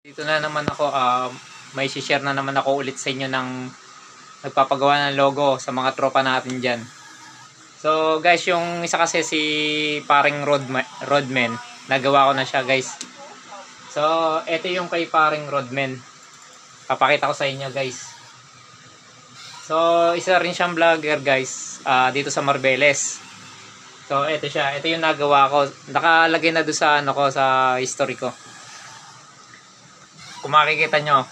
Dito na naman ako, may share na naman ako ulit sa inyo ng nagpapagawa ng logo sa mga tropa natin dyan. So guys, yung isa kasi si paring Rodman, nagawa ko na siya guys. So ito yung kay paring Rodman, papakita ko sa inyo guys. So isa rin siyang vlogger guys, dito sa Marbeles. So ito siya, ito yung nagawa ko, nakalagay na doon sa ano ko, sa history ko. Kung makikita nyo,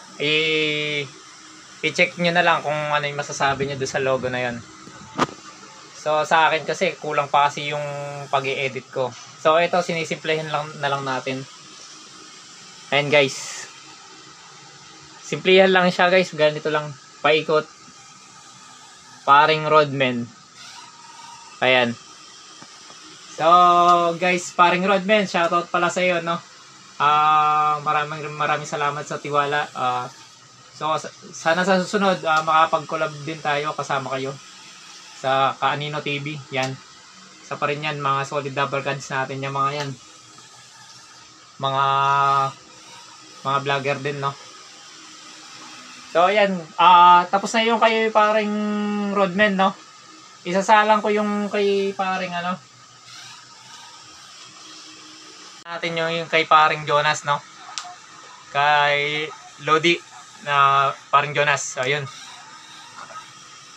i-check nyo na lang kung ano yung masasabi nyo doon sa logo na yon. So sa akin kasi kulang pa kasi yung pag-i-edit ko. So ito, sinisimplihan lang na lang natin. Ayan guys, simplihan lang siya guys, ganito lang, paikot, paring Rodman. Ayan. So guys, paring Rodman, shoutout pala sa iyo, no? Maraming salamat sa tiwala. So sana sa susunod makapag-collab din tayo, kasama kayo sa Kaanino TV. Yan. Isa pa rin yan, mga solid double cards natin yung mga yan. Mga vlogger din, no? So ayan, tapos na yung kay paring Rodman, no? Isasalang ko yung kay paring ano, natin yung kay paring Jonas, no? Kay Lodi na paring Jonas. So yun.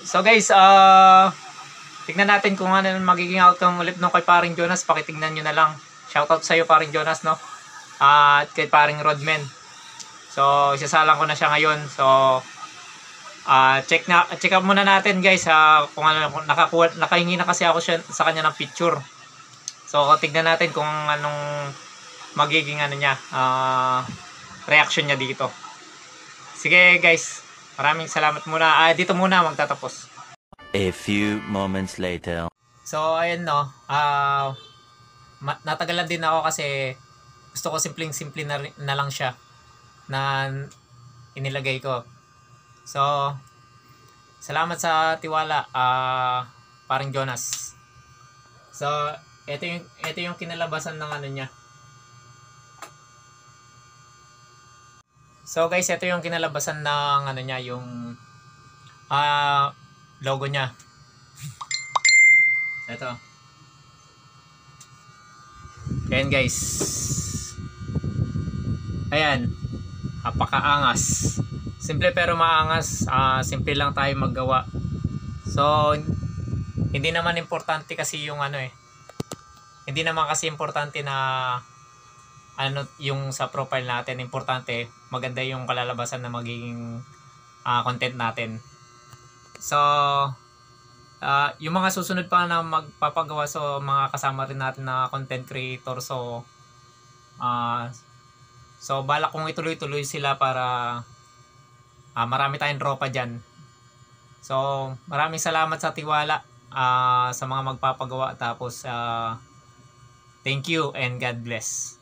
So guys, tignan natin kung ano magiging outcome ulit nung kay paring Jonas. Pakitignan nyo na lang. Shoutout sa iyo paring Jonas, no? At kay paring Rodman. So isasalang ko na siya ngayon. So check up muna natin guys, kung ano, nakahingi na kasi ako sa kanya ng picture. So tignan natin kung anong magiging ano niya, reaction niya dito. Sige guys, maraming salamat muna. Dito muna magtatapos. A few moments later. So ayun, no, natagalan din ako kasi gusto ko simpleng-simple na lang siya na inilagay ko. So salamat sa tiwala, paring Jonas. So ito yung kinalabasan ng ano niya. So guys, ito yung kinalabasan ng ano niya, yung logo niya. Ito. Ayan guys. Ayan. Napakaangas. Simple pero maangas. Simple lang tayo maggawa. So hindi naman importante kasi yung ano hindi naman kasi importante na ano yung sa profile natin. Importante maganda yung kalalabasan na magiging content natin. So yung mga susunod pa na magpapagawa, so mga kasama rin natin na content creator. So balak kong ituloy-tuloy sila para marami tayong tropa dyan. So maraming salamat sa tiwala sa mga magpapagawa. Tapos thank you and God bless.